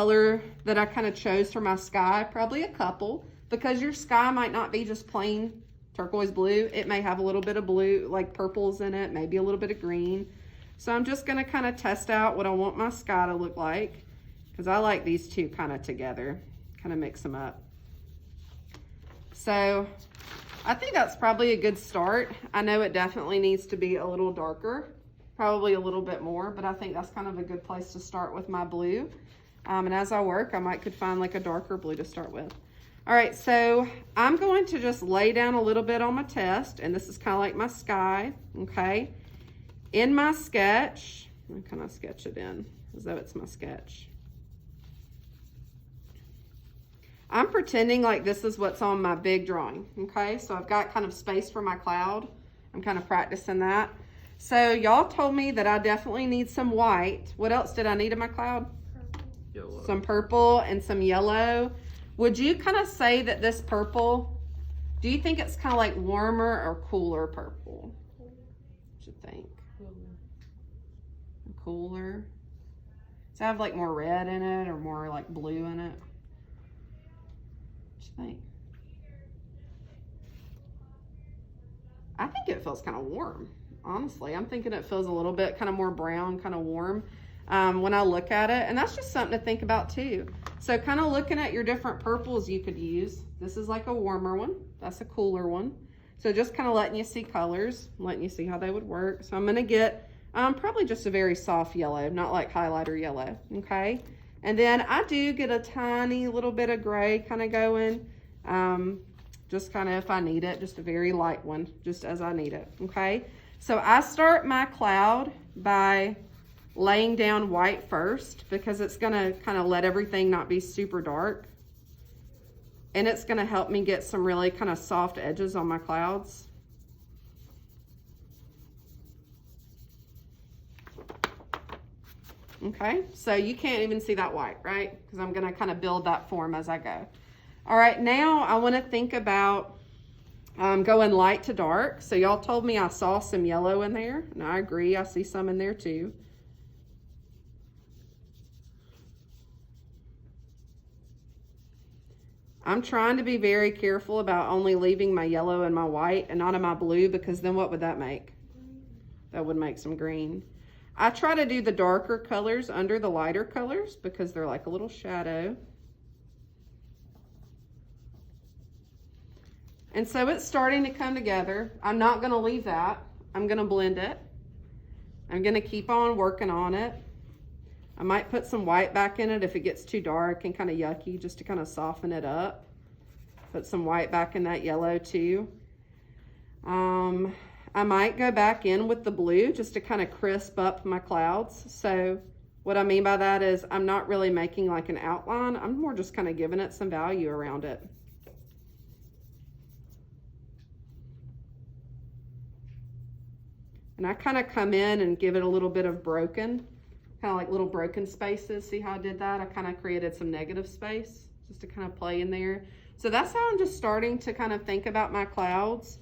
color that I kind of chose for my sky, probably a couple, because your sky might not be just plain turquoise blue. It may have a little bit of blue, like purples in it, maybe a little bit of green. So I'm just gonna kind of test out what I want my sky to look like, because I like these two kind of together, kind of mix them up. So I think that's probably a good start. I know it definitely needs to be a little darker, probably a little bit more, but I think that's kind of a good place to start with my blue. And as I work, I could find like a darker blue to start with. All right, so I'm going to just lay down a little bit on my test, and this is kind of like my sky, okay? In my sketch, I'm kind of sketch it in as though it's my sketch. I'm pretending like this is what's on my big drawing, okay? So I've got kind of space for my cloud. I'm kind of practicing that. So y'all told me that I definitely need some white. What else did I need in my cloud? Yellow. Some purple and some yellow. Would you kind of say that this purple, do you think it's kind of like warmer or cooler purple? What you think? Cooler. Does it have like more red in it or more like blue in it? What you think? I think it feels kind of warm. Honestly, I'm thinking it feels a little bit kind of more brown, kind of warm when I look at it. And that's just something to think about too. So kind of looking at your different purples you could use. This is like a warmer one. That's a cooler one. So just kind of letting you see colors, letting you see how they would work. So I'm going to get probably just a very soft yellow, not like highlighter yellow, okay? And then I do get a tiny little bit of gray kind of going, just kind of if I need it, just a very light one, just as I need it, okay? So I start my cloud by laying down white first, because it's gonna kind of let everything not be super dark. And it's gonna help me get some really kind of soft edges on my clouds. Okay, so you can't even see that white, right? Because I'm gonna kind of build that form as I go. All right, now I wanna think about going light to dark. So y'all told me I saw some yellow in there, and I agree, I see some in there too. I'm trying to be very careful about only leaving my yellow and my white and not in my blue, because then what would that make? That would make some green. I try to do the darker colors under the lighter colors because they're like a little shadow. And so it's starting to come together. I'm not gonna leave that. I'm gonna blend it. I'm gonna keep on working on it. I might put some white back in it if it gets too dark and kind of yucky, just to kind of soften it up. Put some white back in that yellow too. I might go back in with the blue just to kind of crisp up my clouds. So what I mean by that is I'm not really making like an outline. I'm more just kind of giving it some value around it. And I kind of come in and give it a little bit of broken, kind of like little broken spaces. See how I did that? I kind of created some negative space just to kind of play in there. So that's how I'm just starting to kind of think about my clouds.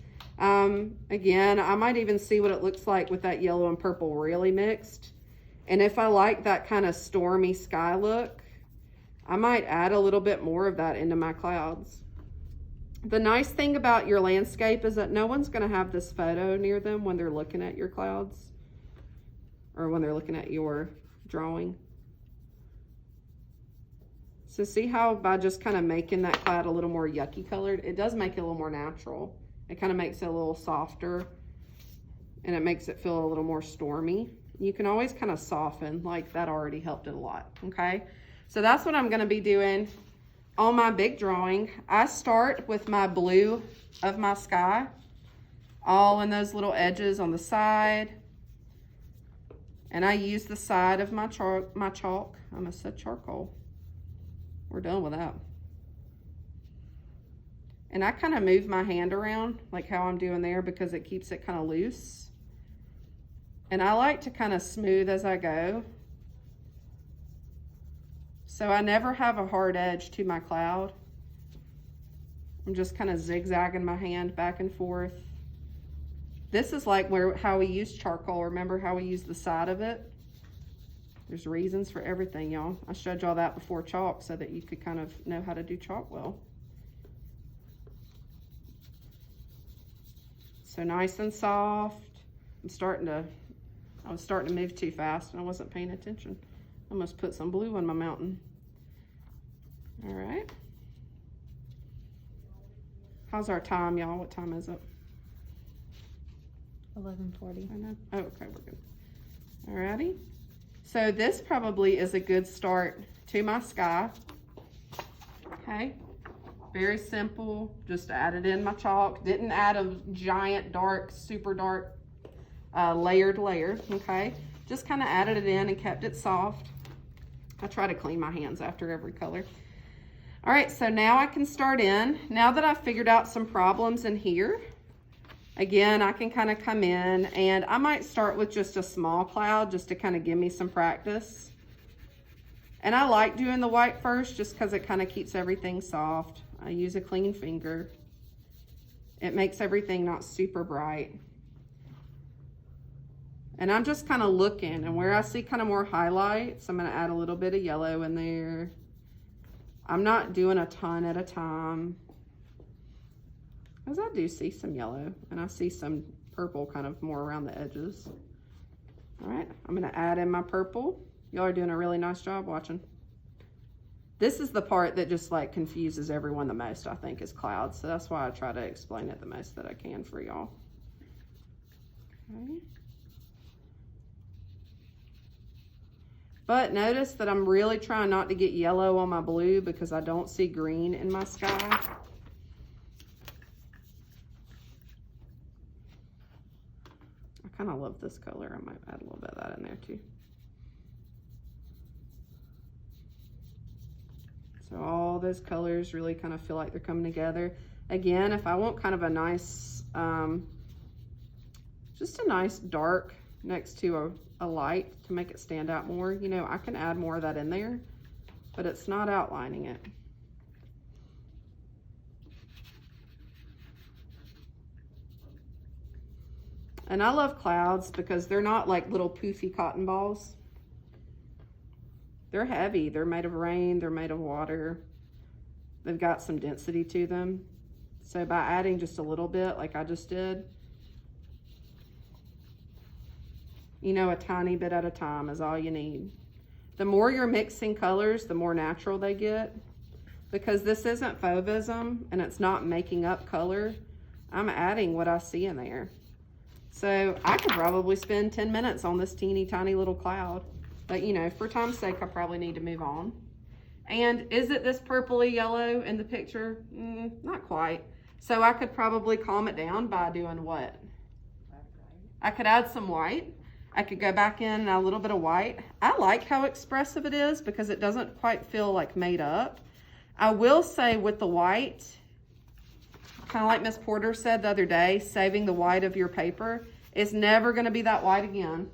Again, I might even see what it looks like with that yellow and purple really mixed. And if I like that kind of stormy sky look, I might add a little bit more of that into my clouds. The nice thing about your landscape is that no one's going to have this photo near them when they're looking at your clouds or when they're looking at your drawing. So see how by just kind of making that cloud a little more yucky colored, it does make it a little more natural. It kind of makes it a little softer and it makes it feel a little more stormy. You can always kind of soften, like that already helped it a lot, okay? So that's what I'm going to be doing on my big drawing. I start with my blue of my sky, all in those little edges on the side. And I use the side of my chalk. I almost said charcoal. We're done with that. And I kind of move my hand around like how I'm doing there because it keeps it kind of loose. And I like to kind of smooth as I go. So I never have a hard edge to my cloud. I'm just kind of zigzagging my hand back and forth. This is like how we use charcoal. Remember how we use the side of it? There's reasons for everything, y'all. I showed y'all that before chalk so that you could kind of know how to do chalk well. So nice and soft. I was starting to move too fast and I wasn't paying attention. I must put some blue on my mountain. All right. How's our time, y'all? What time is it? 11:40. I know. Oh, okay, we're good. All righty. So this probably is a good start to my sky. Okay. Very simple. Just added in my chalk. Didn't add a giant, dark, super dark layered layer. Okay. Just kind of added it in and kept it soft. I try to clean my hands after every color. All right, so now I can start in. Now that I've figured out some problems in here, again, I can kind of come in and I might start with just a small cloud just to kind of give me some practice. And I like doing the white first just because it kind of keeps everything soft. I use a clean finger. It makes everything not super bright. And I'm just kind of looking, and where I see kind of more highlights, I'm going to add a little bit of yellow in there. I'm not doing a ton at a time, because I do see some yellow, and I see some purple kind of more around the edges. All right, I'm going to add in my purple. Y'all are doing a really nice job watching. This is the part that just like confuses everyone the most, I think, is clouds. So that's why I try to explain it the most that I can for y'all. Okay. But notice that I'm really trying not to get yellow on my blue because I don't see green in my sky. I kind of love this color. I might add a little bit of that in there too. So all those colors really kind of feel like they're coming together. Again, if I want kind of a nice, just a nice dark next to a light to make it stand out more, you know, I can add more of that in there, but it's not outlining it. And I love clouds because they're not like little poofy cotton balls. They're heavy. They're made of rain. They're made of water. They've got some density to them. So by adding just a little bit, like I just did, you know, a tiny bit at a time is all you need. The more you're mixing colors, the more natural they get. Because this isn't fauvism and it's not making up color. I'm adding what I see in there. So I could probably spend 10 minutes on this teeny tiny little cloud. But you know, for time's sake, I probably need to move on. And is it this purpley yellow in the picture? Not quite. So I could probably calm it down by doing what? I could add some white. I could go back in and add a little bit of white. I like how expressive it is because it doesn't quite feel like made up. I will say with the white, kind of like Miss Porter said the other day, saving the white of your paper is never going to be that white again.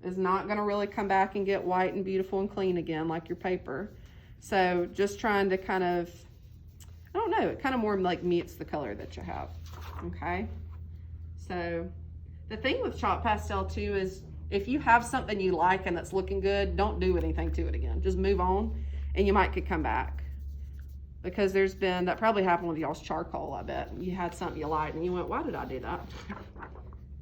Is not going to really come back and get white and beautiful and clean again like your paper. So just trying to kind of, I don't know, it kind of more like mutes the color that you have. Okay. So the thing with chalk pastel too is if you have something you like and that's looking good, don't do anything to it again. Just move on and you might could come back. Because there's been, that probably happened with y'all's charcoal, I bet. You had something you liked and you went, why did I do that?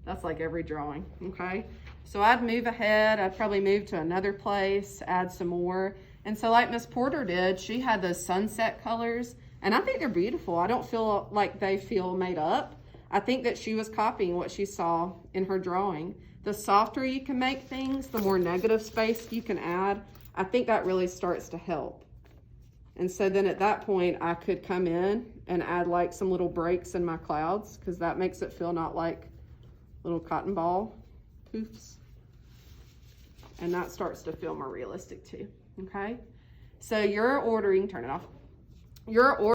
That's like every drawing, okay? So I'd move ahead. I'd probably move to another place, add some more. And so like Miss Porter did, she had those sunset colors. And I think they're beautiful. I don't feel like they feel made up. I think that she was copying what she saw in her drawing. The softer you can make things, the more negative space you can add. I think that really starts to help. And so then at that point, I could come in and add like some little breaks in my clouds because that makes it feel not like little cotton ball poofs. And that starts to feel more realistic too, okay? So you're ordering, turn it off. You're ordering